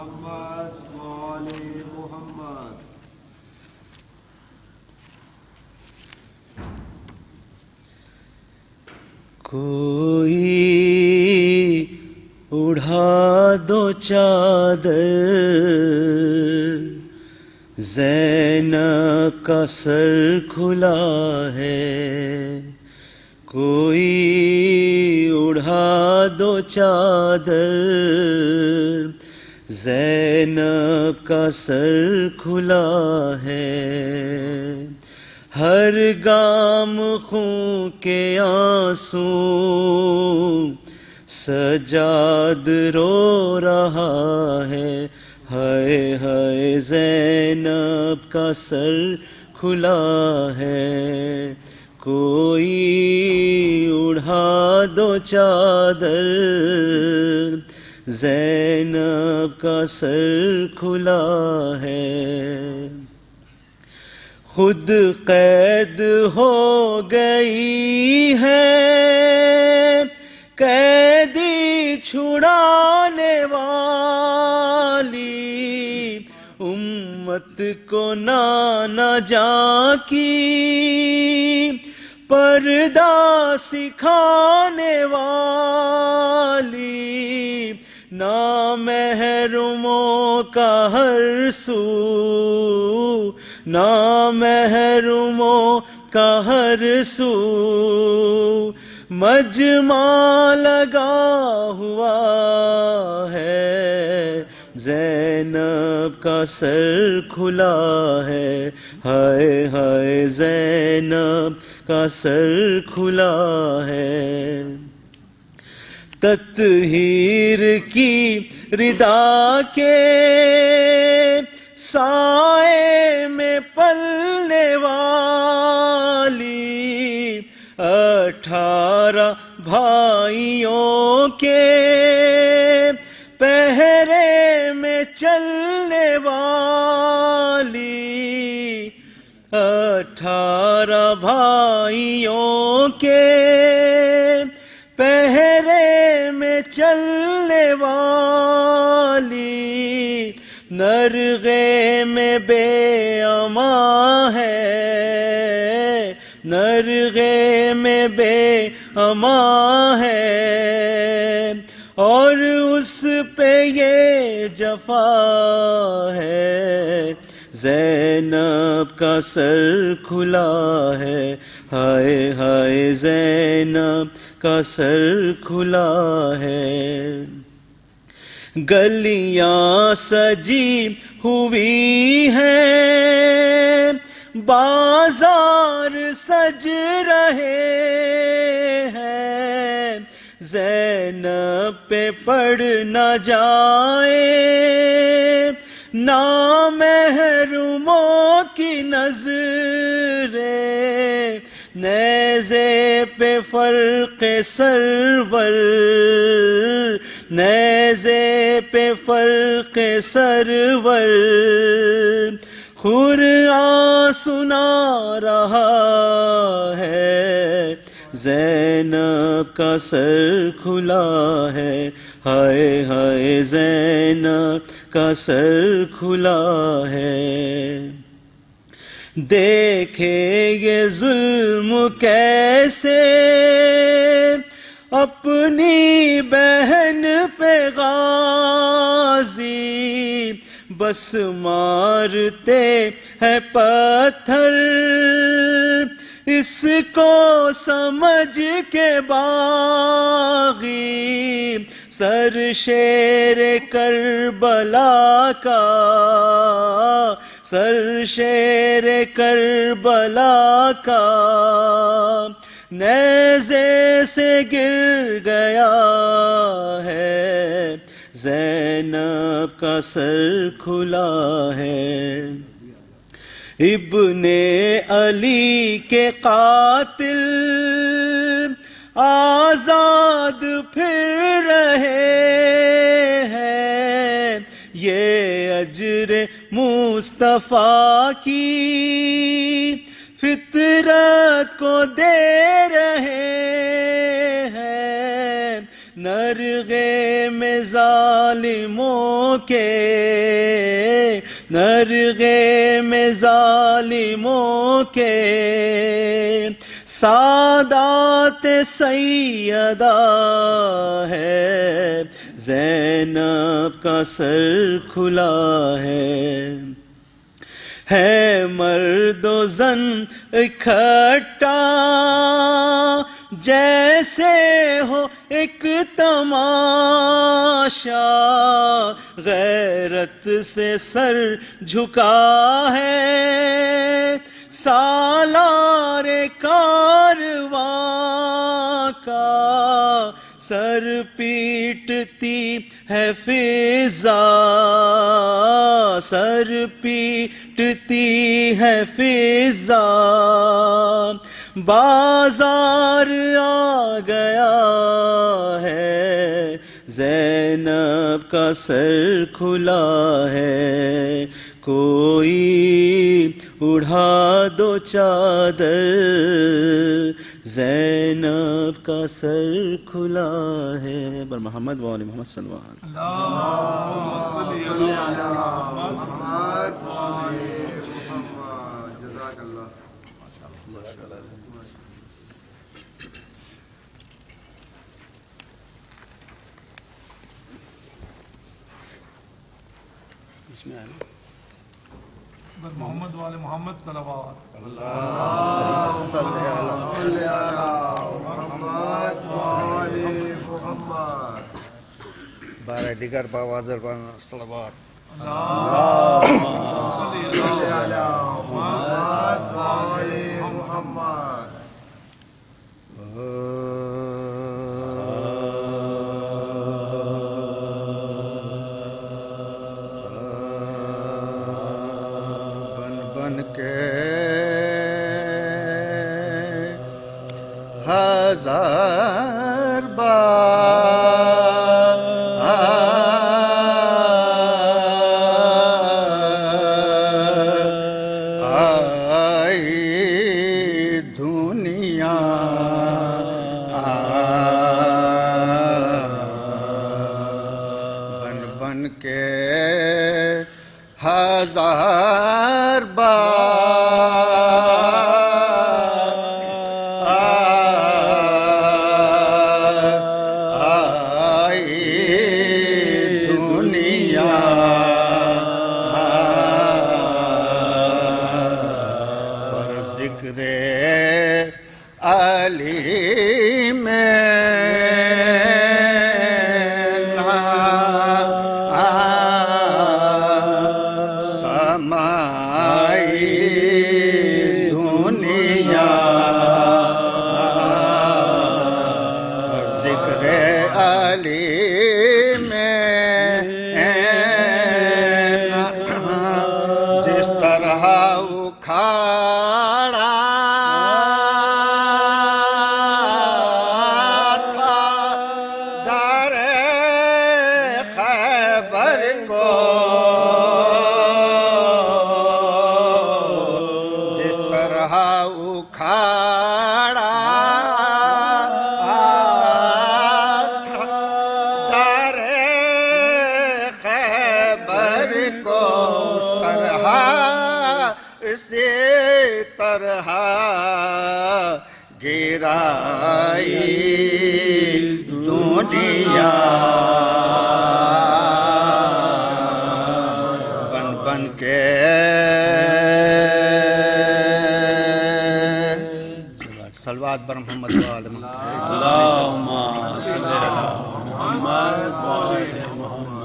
محمد وآل محمد. کوئی اڑھا دو چادر، زینب کا سر کھلا ہے. کوئی اڑھا دو چادر، زینب کا سر کھلا ہے. ہر گام خون کے آنسو، سجاد رو رہا ہے. ہائے ہائے زینب کا سر کھلا ہے. کوئی اڑھا دو چادر، زینب کا سر کھلا ہے. خود قید ہو گئی ہے قیدی چھڑانے والی، امت کو نانا جاں کی پردہ سکھانے والی. نامحرموں کا ہر سو، نامحرموں کا ہر سو مجمع لگا ہوا ہے. زینب کا سر کھلا ہے. ہائے ہائے زینب کا سر کھلا ہے. تطہیر کی ردا کے سائے میں پلنے والی، 18 بھائیوں کے پہرے میں چلنے والی، 18 بھائیوں کے پہرے میں چلنے والی. نرغے میں بے اما ہے، نرغے میں بے اما ہے، اور اس پہ یہ جفا ہے. زینب کا سر کھلا ہے. ہائے ہائے زینب کا سر کھلا ہے. گلیاں سجی ہوئی ہیں، بازار سج رہے ہیں. زینب پہ پڑ نہ جائے نامحرموں کی نظریں. نیزے پہ فرق سرور، نیزے پہ فرق سرور قرآن سنا رہا ہے. زینب کا سر کھلا ہے. ہائے ہائے زینب کا سر کھلا ہے. دیکھے یہ ظلم کیسے اپنی بہن پہ غازی، بس مارتے ہیں پتھر اس کو سمجھ کے باغی. سر شیر کربلا کا، سر شیر کربلا کا نیزے سے گر گیا ہے. زینب کا سر کھلا ہے. ابن علی کے قاتل آزاد پھر رہے ہیں، یہ اجر مصطفیٰ کی فطرت کو دے رہے ہیں. نرغے میں ظالموں کے، نرغے میں ظالموں کے، سادات سیدہ ہے، زینب کا سر کھلا ہے مرد و زن اکٹھا، جیسے ہو ایک تماشا، غیرت سے سر جھکا ہے سالار کارواں کا، سر پیٹتی ہے فضا، سر پیٹتی ہے فضا، بازار آ گیا ہے، زینب کا سر کھلا ہے، کوئی اڑھا دو چادر، زینب کا سر کھلا ہے۔ بر محمد و آل محمد صلی اللہ علیہ وسلم۔ اللہم صلی علی محمد و آل محمد۔ جزاک اللہ۔ بر محمد و آل محمد صلوات۔ اللہم صلی علی محمد و آل محمد۔ بارہ دیگر باوازر بان صلوات۔ اللہم صلی علی محمد و آل محمد۔ بن کے ہزار بار آئی دنیا، بن بن کے ہزار بار آئی دنیا، پر ذکر علی میں گرائی دنیا، بن بن کے صلوات بر محمد و آل محمد۔ اللہم صلی علی محمد و آل محمد۔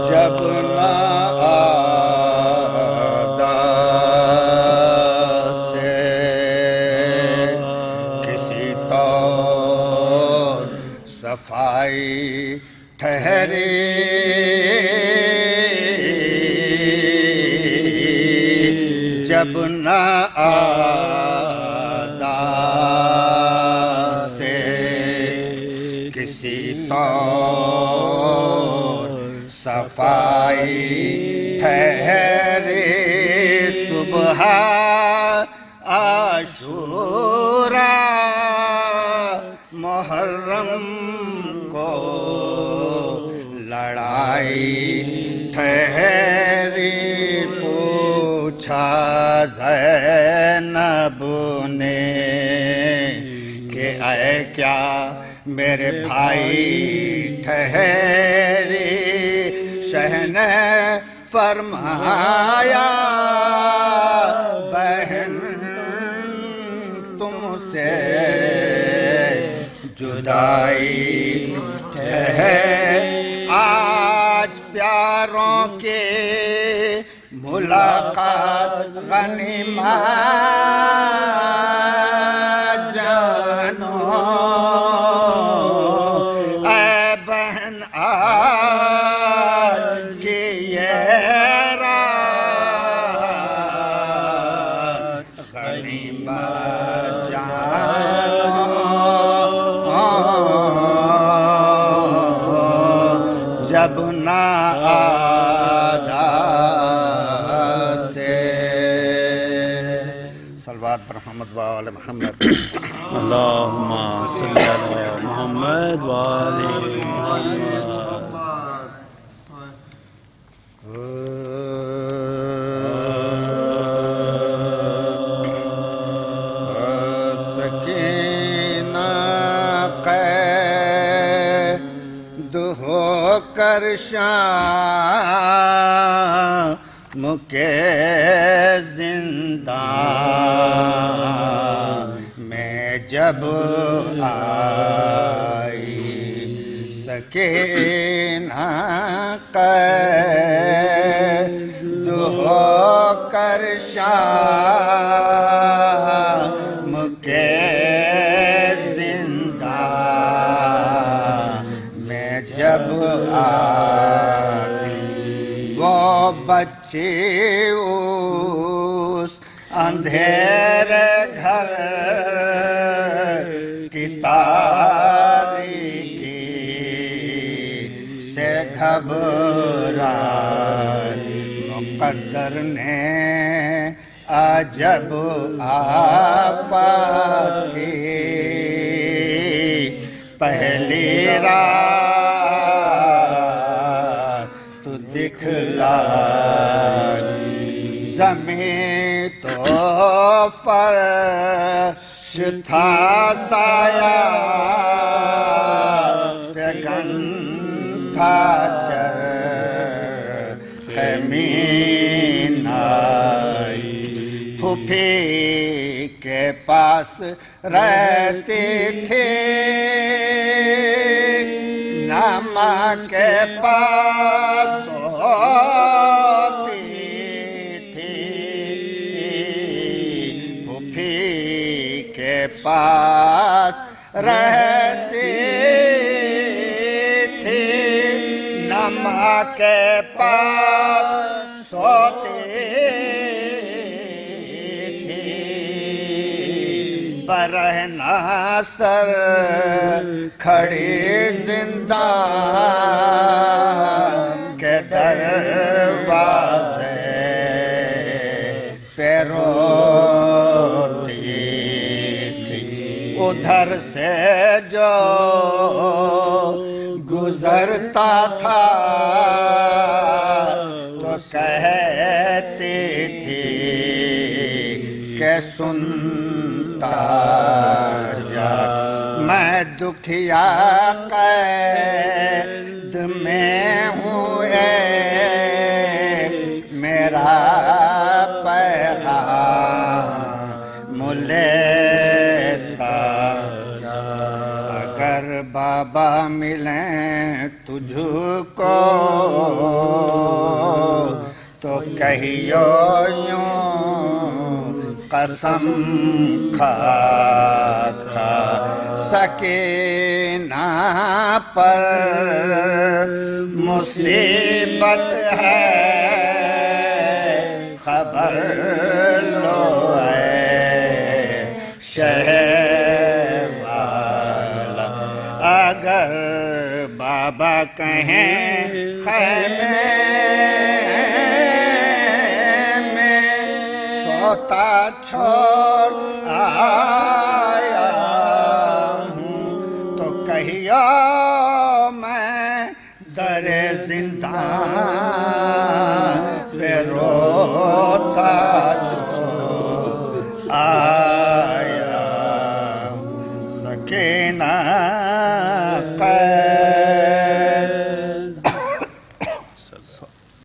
جب نہ آدا سے کسی طور صفائی ٹھہری، جب نہ آدا سے کسی طور صفائی ٹھہری، صبح محرم کو لڑائی ٹھہری پوچھا زینب نے کہ اے کیا میرے بھائی ٹھہری شہ نے فرمایا بہن تم سے جدائی ہے آج پیاروں کے ملاقات غنیمت جانو اے بہن آج کی یہ رات غنیمت جانو جب نہ محمد وآل محمد اللہم صلی علی محمد وآل محمد سکینہ قید ہو کر شام کے زندان میں جب آئی سکینہ قید ہو کر شام کے زندان میں جب آئی وہ بچی اس اندھیرے گھر کی تاریکی سے گھبرائی مقدر نے عجب آفات کی پہلی رات تو دکھلائی زمین تو فرش تھا سایہ فگن تھا چرخ مینائی پھوپھی کے پاس رہتی تھی ناما کے پاس ہوتی تھی پھوپھی کے پاس رہتی تھی ناما کے پاس ہوتی برہ ناصر کھڑی زندان کے دروازے پہ روتی تھی ادھر سے جو گزرتا تھا تو کہتی تھی کہ سنتا جا میں دکھیا قید میں ہوں میرا پیغام لیتا جا اگر بابا ملیں تجھ کو تو کہیو یوں قسم کھا کھا سکینہ پر مصیبت ہے خبر لو اے شہ والا اگر بابا کہیں خیمے سوتا چھوڑ آیا ہوں کہیا میں در زندان پہ روتا جو آیا سکینہ